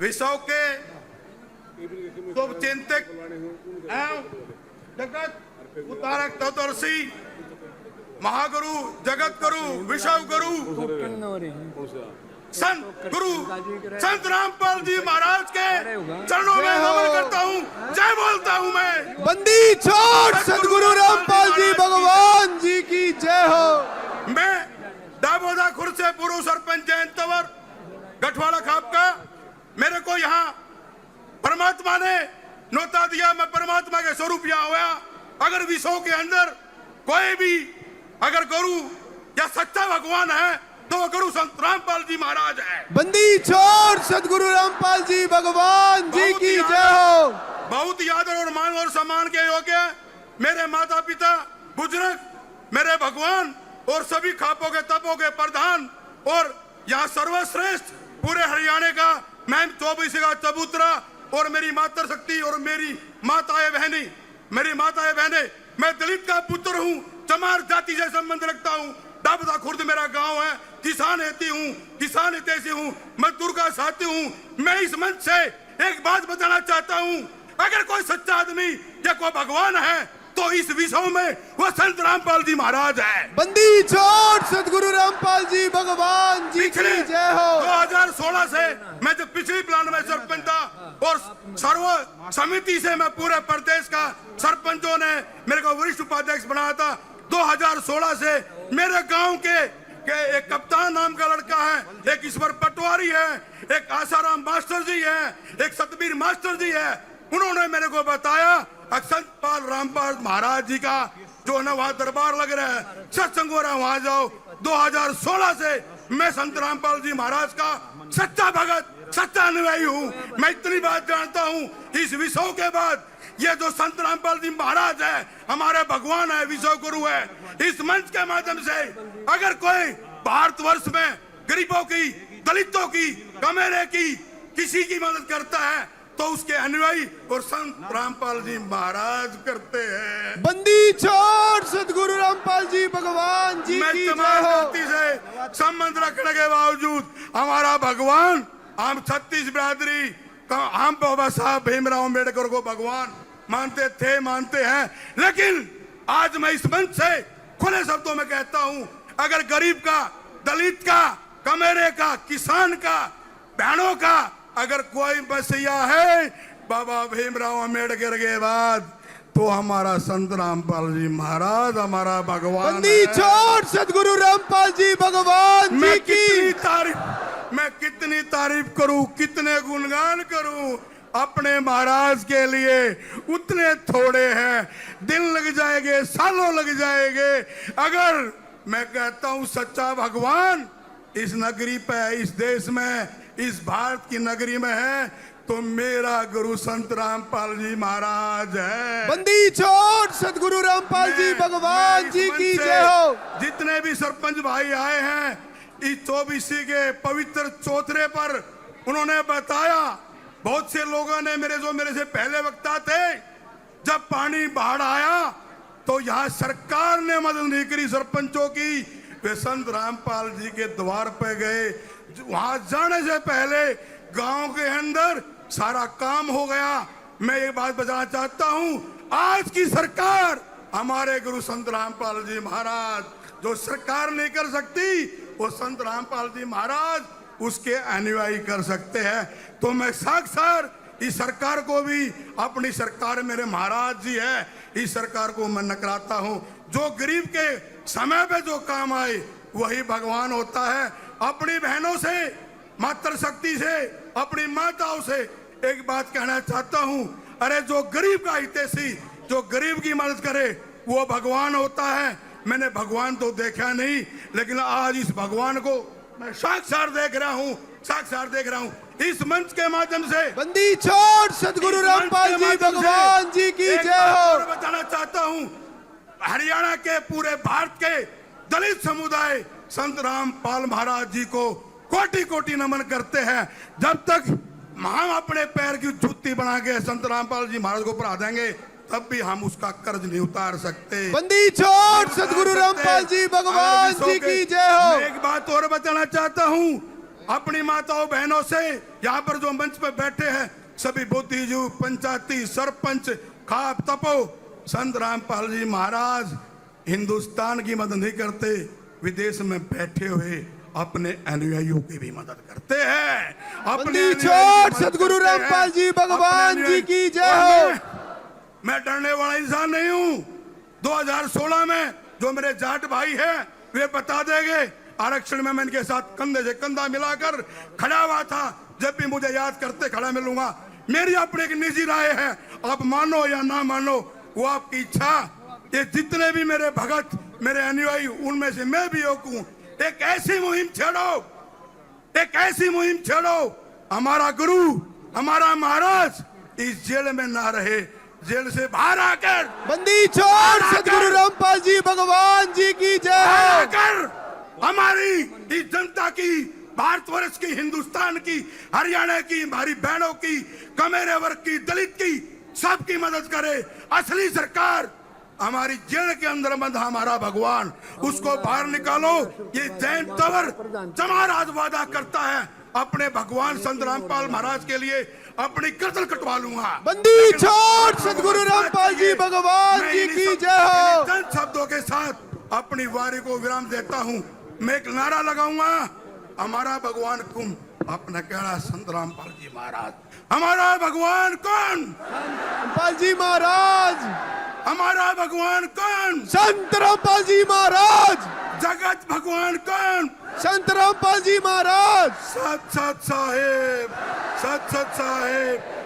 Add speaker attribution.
Speaker 1: विषयों के शुभ चिंतक एवं जगत उतारक तत्वदर्शी महागुरु जगत गुरु विश्व गुरु संत गुरु संत रामपाल जी महाराज के चरणों में नमन करता हूँ। जय बोलता हूँ मैं।
Speaker 2: बंदी छोड़ सदगुरु रामपाल जी भगवान जी की जय हो।
Speaker 1: मैं दाबोदा खुर्द से पूर्व सरपंच जयंत तंवर गठवाड़ा खाप का। मेरे को यहाँ परमात्मा ने न्योता दिया, मैं परमात्मा के स्वरूप यहाँ हुआ। अगर विश्व के अंदर कोई भी अगर गुरु या सच्चा भगवान है तो वो गुरु संत रामपाल जी महाराज है।
Speaker 2: बंदी छोड़ सदगुरु रामपाल जी भगवान जी की जय हो।
Speaker 1: बहुत ही आदर और मान और सम्मान के योग्य मेरे माता पिता बुजुर्ग, मेरे भगवान और सभी खापों के तपों के प्रधान और यहाँ सर्वश्रेष्ठ पूरे हरियाणा का मैं 24 का चबूतरा और मेरी मातृ शक्ति और मेरी माताएं बहनी, मेरी माताएं बहने, मैं दलित का पुत्र हूँ, चमार जाति से संबंध रखता हूँ। दाबोदा खुर्द मेरा गांव है, किसान हेती हूँ, किसान हितैषी हूँ, मजदूर का साथी हूँ। मैं इस मंच से एक बात बताना चाहता हूँ, अगर कोई सच्चा आदमी या कोई भगवान है तो इस विश्व में वो संत रामपाल जी महाराज है।
Speaker 2: बंदी छोड़ सदगुरु रामपाल जी भगवान जी की जय हो।
Speaker 1: 2016 से मैं जब पिछली प्लान में सरपंच था और सर्व समिति से मैं पूरे प्रदेश का सरपंचों ने मेरे को वरिष्ठ उपाध्यक्ष बनाया था। 2016 से मेरे गांव के एक कप्तान नाम का लड़का है, एक ईश्वर पटवारी है, एक आसाराम मास्टर जी है, एक सतबीर मास्टर जी है। उन्होंने मेरे को बताया संत पाल रामपाल महाराज जी का जो है ना वहाँ दरबार लग रहा है, सत्संग हो रहा है, वहाँ जाओ। 2016 से मैं संत रामपाल जी महाराज का सच्चा भगत, सच्चा अनुयायी हूँ। मैं इतनी बात जानता हूँ, इस विषय के बाद ये जो संत रामपाल जी महाराज है हमारे भगवान है, विश्व गुरु है। इस मंच के माध्यम से अगर कोई भारतवर्ष में गरीबों की, दलितों की, कमेरे की किसी की मदद करता है तो उसके अनुयायी और संत रामपाल जी महाराज करते हैं।
Speaker 2: बंदी छोड़ सदगुरु रामपाल जी भगवान जी की जय हो।
Speaker 1: से संबंध रखने के बावजूद हमारा भगवान, हम 36 बिरादरी, हम बाबा साहब भीमराव अम्बेडकर को भगवान मानते थे, मानते हैं। लेकिन आज मैं इस मंच से खुले शब्दों में कहता हूं, अगर गरीब का, दलित का, कमेरे का, किसान का, बहनों का अगर कोई बसिया है बाबा भीमराव अम्बेडकर के बाद तो हमारा संत रामपाल जी महाराज हमारा भगवान।
Speaker 2: बंदी छोड़ सदगुरु रामपाल जी भगवान जी की
Speaker 1: मैं कितनी तारीफ करूं, कितने गुणगान करूं अपने महाराज के लिए, उतने थोड़े हैं। दिन लग जाएंगे, सालों लग जाएंगे। अगर मैं कहता हूं सच्चा भगवान इस नगरी पे, इस देश में, इस भारत की नगरी में है तो मेरा गुरु संत रामपाल जी महाराज है।
Speaker 2: बंदी छोड़ सदगुरु रामपाल जी भगवान जी की जय हो।
Speaker 1: जितने भी सरपंच भाई आए हैं इस 24 के पवित्र चौथरे पर उन्होंने बताया, बहुत से लोगों ने मेरे से पहले वक्ता थे, जब पानी बाढ़ आया तो यहाँ सरकार ने मदद नहीं करी सरपंचों की, वे संत रामपाल जी के द्वार पे गए। वहां जाने से पहले गांव के अंदर सारा काम हो गया। मैं ये बात बताना चाहता हूं, आज की सरकार हमारे गुरु संत रामपाल जी महाराज, जो सरकार नहीं कर सकती वो संत रामपाल जी महाराज उसके अनुयायी कर सकते हैं। तो मैं साक्षात इस सरकार को भी, अपनी सरकार मेरे महाराज जी है, इस सरकार को मैं नकराता हूं। जो गरीब के समय पे जो काम आए वही भगवान होता है। अपनी बहनों से, मातृ शक्ति से, अपनी माताओं से एक बात कहना चाहता हूं, अरे जो गरीब का हितैषी, जो गरीब की मदद करे वो भगवान होता है। मैंने भगवान तो देखा नहीं, लेकिन आज इस भगवान को मैं साक्षात देख रहा हूं, साक्षात देख रहा हूं इस मंच के माध्यम से।
Speaker 2: बंदी छोड़ सदगुरु रामपाल जी भगवान जी की जय हो।
Speaker 1: बताना चाहता हूं, हरियाणा के पूरे भारत के दलित समुदाय संत रामपाल महाराज जी को कोटि कोटि नमन करते हैं। जब तक हम अपने पैर की जूती बना के संत रामपाल जी महाराज को पढ़ा देंगे तब भी हम उसका कर्ज नहीं उतार सकते।
Speaker 2: बंदी छोड़ सदगुरु रामपाल जी भगवान जी की जय हो।
Speaker 1: एक बात और बताना चाहता हूँ, अपनी माताओं बहनों से, यहाँ पर जो मंच पर बैठे हैं सभी बुद्धिजीवी, पंचायती सरपंच, खाप तपो, संत रामपाल जी महाराज हिंदुस्तान की मदद नहीं करते, विदेश में बैठे हुए अपने अनुयायियों की भी मदद करते हैं।
Speaker 2: बंदी छोड़ सदगुरु रामपाल जी भगवान जी की जय हो।
Speaker 1: मैं डरने वाला इंसान नहीं हूँ। 2016 में जो मेरे जाट भाई हैं वे बता देंगे, आरक्षण में मैं इनके साथ कंधे से कंधा मिलाकर खड़ा हुआ था। जब भी मुझे याद करते खड़ा मिलूंगा। मेरी अपनी एक निजी राय है, आप मानो या ना मानो वो आपकी इच्छा। ये जितने भी मेरे भगत, मेरे अनुयायी, उनमें से मैं भी एक हूँ। एक ऐसी मुहिम छेड़ो, एक ऐसी मुहिम छेड़ो, हमारा गुरु, हमारा महाराज इस जेल में ना रहे, जेल से बाहर आकर
Speaker 2: बंदी छोड़ सदगुरु रामपाल जी भगवान जी की जय हो।
Speaker 1: आकर हमारी इस जनता की, भारतवर्ष की, हिंदुस्तान की, हरियाणा की, हमारी बहनों की, कमेरे वर्ग की, दलित की, सबकी मदद करे। असली सरकार हमारी जेल के अंदर बंद हमारा भगवान, उसको बाहर निकालो। ये जैन तंवर जमाराज वादा करता है अपने भगवान संत रामपाल महाराज के लिए अपनी गर्दन कटवा लूंगा।
Speaker 2: बंदी छोड़ सदगुरु रामपाल जी भगवान जी की जय हो।
Speaker 1: चंद शब्दों के साथ अपनी वारी को विराम देता हूँ। मैं एक नारा लगाऊंगा, हमारा भगवान कौन? अपना कहना संत रामपाल जी महाराज। हमारा भगवान कौन?
Speaker 2: रामपाल जी महाराज।
Speaker 1: हमारा भगवान कौन?
Speaker 2: संत रामपाल जी महाराज।
Speaker 1: जगत भगवान कौन?
Speaker 2: संत रामपाल जी महाराज।
Speaker 1: सत सत साहेब, सत सत साहेब।